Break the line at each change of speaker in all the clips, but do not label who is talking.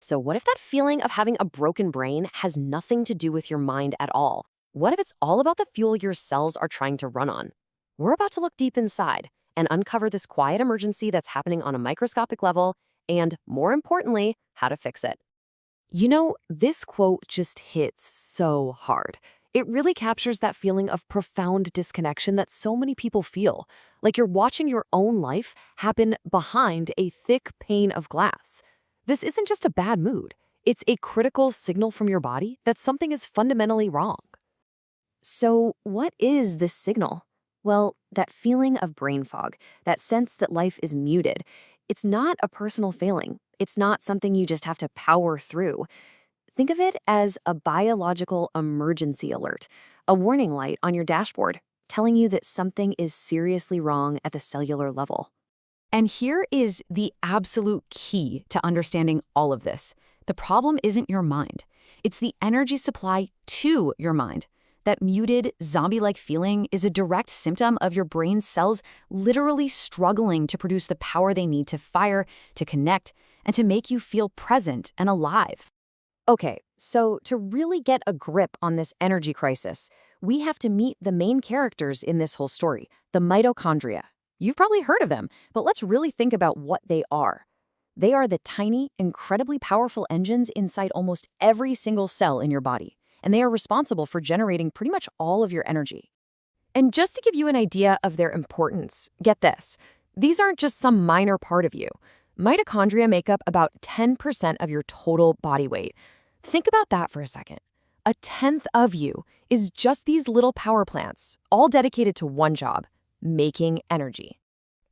So what if that feeling of having a broken brain has nothing to do with your mind at all? What if it's all about the fuel your cells are trying to run on? We're about to look deep inside and uncover this quiet emergency that's happening on a microscopic level and, more importantly, how to fix it. This quote just hits so hard. It really captures that feeling of profound disconnection that so many people feel, like you're watching your own life happen behind a thick pane of glass. This isn't just a bad mood. It's a critical signal from your body that something is fundamentally wrong. So, what is this signal? Well, that feeling of brain fog, that sense that life is muted, it's not a personal failing. It's not something you just have to power through. Think of it as a biological emergency alert, a warning light on your dashboard telling you that something is seriously wrong at the cellular level.
And here is the absolute key to understanding all of this. The problem isn't your mind. It's the energy supply to your mind. That muted, zombie-like feeling is a direct symptom of your brain's cells literally struggling to produce the power they need to fire, to connect, and to make you feel present and alive.
Okay, so to really get a grip on this energy crisis, we have to meet the main characters in this whole story, the mitochondria. You've probably heard of them, but let's really think about what they are. They are the tiny, incredibly powerful engines inside almost every single cell in your body, and they are responsible for generating pretty much all of your energy. And just to give you an idea of their importance, get this. These aren't just some minor part of you. Mitochondria make up about 10% of your total body weight. Think about that for a second. A tenth of you is just these little power plants, all dedicated to one job, making energy.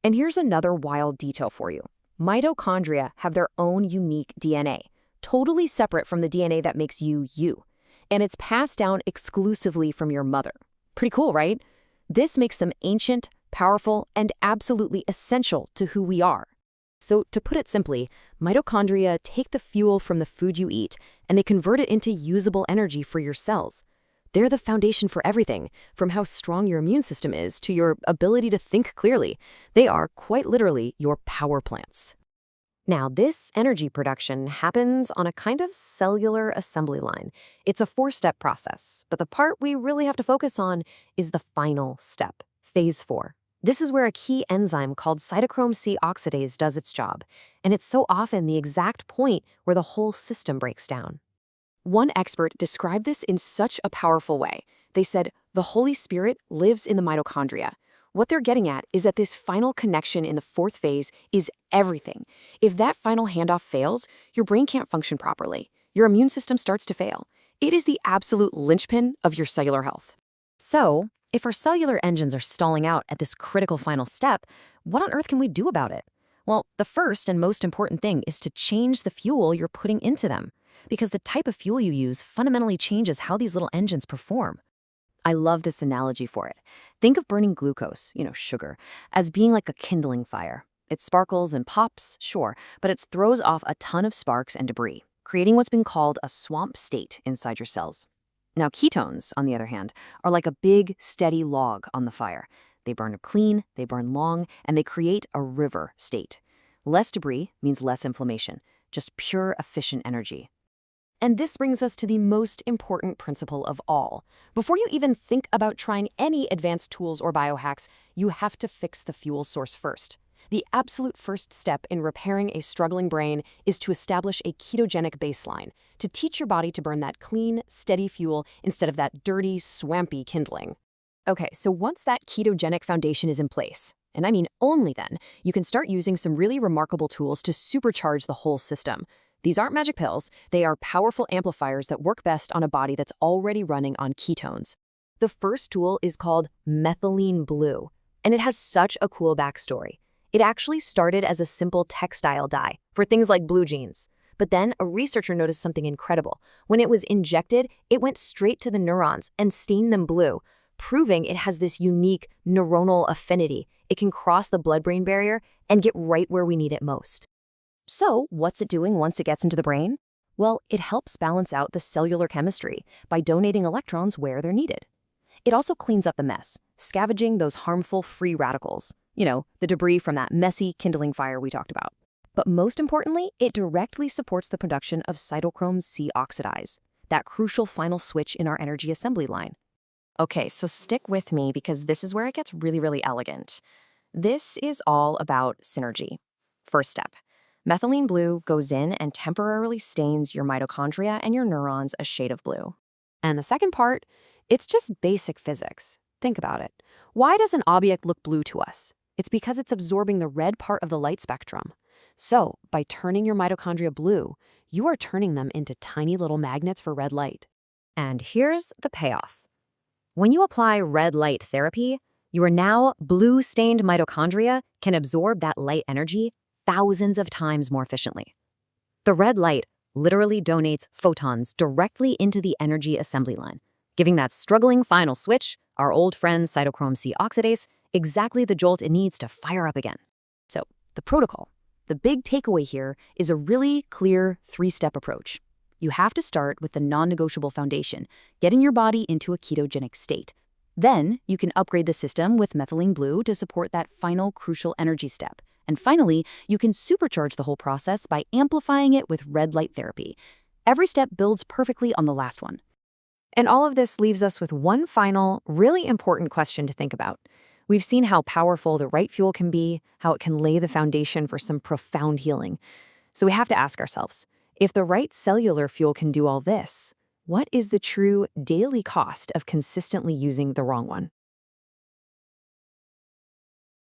And here's another wild detail for you. Mitochondria have their own unique DNA, totally separate from the DNA that makes you, you. And it's passed down exclusively from your mother. Pretty cool, right? This makes them ancient, powerful, and absolutely essential to who we are. So to put it simply, mitochondria take the fuel from the food you eat and they convert it into usable energy for your cells. They're the foundation for everything, from how strong your immune system is to your ability to think clearly. They are, quite literally, your power plants. Now, this energy production happens on a kind of cellular assembly line. It's a 4-step process, but the part we really have to focus on is the final step, phase 4. This is where a key enzyme called cytochrome C oxidase does its job, and it's so often the exact point where the whole system breaks down. One expert described this in such a powerful way. They said, the Holy Spirit lives in the mitochondria. What they're getting at is that this final connection in the 4th phase is everything. If that final handoff fails, your brain can't function properly. Your immune system starts to fail. It is the absolute linchpin of your cellular health. So, if our cellular engines are stalling out at this critical final step, what on earth can we do about it? Well, the first and most important thing is to change the fuel you're putting into them, because the type of fuel you use fundamentally changes how these little engines perform. I love this analogy for it. Think of burning glucose, sugar, as being like a kindling fire. It sparkles and pops, sure, but it throws off a ton of sparks and debris, creating what's been called a swamp state inside your cells. Now, ketones, on the other hand, are like a big, steady log on the fire. They burn clean, they burn long, and they create a river state. Less debris means less inflammation, just pure, efficient energy. And this brings us to the most important principle of all. Before you even think about trying any advanced tools or biohacks, you have to fix the fuel source first. The absolute first step in repairing a struggling brain is to establish a ketogenic baseline, to teach your body to burn that clean, steady fuel instead of that dirty, swampy kindling. Okay, so once that ketogenic foundation is in place, and I mean only then, you can start using some really remarkable tools to supercharge the whole system. These aren't magic pills, they are powerful amplifiers that work best on a body that's already running on ketones. The first tool is called Methylene Blue, and it has such a cool backstory. It actually started as a simple textile dye for things like blue jeans. But then a researcher noticed something incredible. When it was injected, it went straight to the neurons and stained them blue, proving it has this unique neuronal affinity. It can cross the blood-brain barrier and get right where we need it most. So, what's it doing once it gets into the brain? Well, it helps balance out the cellular chemistry by donating electrons where they're needed. It also cleans up the mess, scavenging those harmful free radicals. The debris from that messy kindling fire we talked about. But most importantly, it directly supports the production of cytochrome C oxidase, that crucial final switch in our energy assembly line. Okay, so stick with me because this is where it gets really, really elegant. This is all about synergy. First step, methylene blue goes in and temporarily stains your mitochondria and your neurons a shade of blue.
And the second part, it's just basic physics. Think about it. Why does an object look blue to us? It's because it's absorbing the red part of the light spectrum. So, by turning your mitochondria blue, you are turning them into tiny little magnets for red light.
And here's the payoff. When you apply red light therapy, your now blue-stained mitochondria can absorb that light energy thousands of times more efficiently. The red light literally donates photons directly into the energy assembly line, giving that struggling final switch, our old friend cytochrome C oxidase, exactly the jolt it needs to fire up again. So, the protocol. The big takeaway here is a really clear 3-step approach. You have to start with the non-negotiable foundation, getting your body into a ketogenic state. Then, you can upgrade the system with methylene blue to support that final crucial energy step. And finally, you can supercharge the whole process by amplifying it with red light therapy. Every step builds perfectly on the last one. And all of this leaves us with one final, really important question to think about. We've seen how powerful the right fuel can be, how it can lay the foundation for some profound healing. So we have to ask ourselves, if the right cellular fuel can do all this, what is the true daily cost of consistently using the wrong one?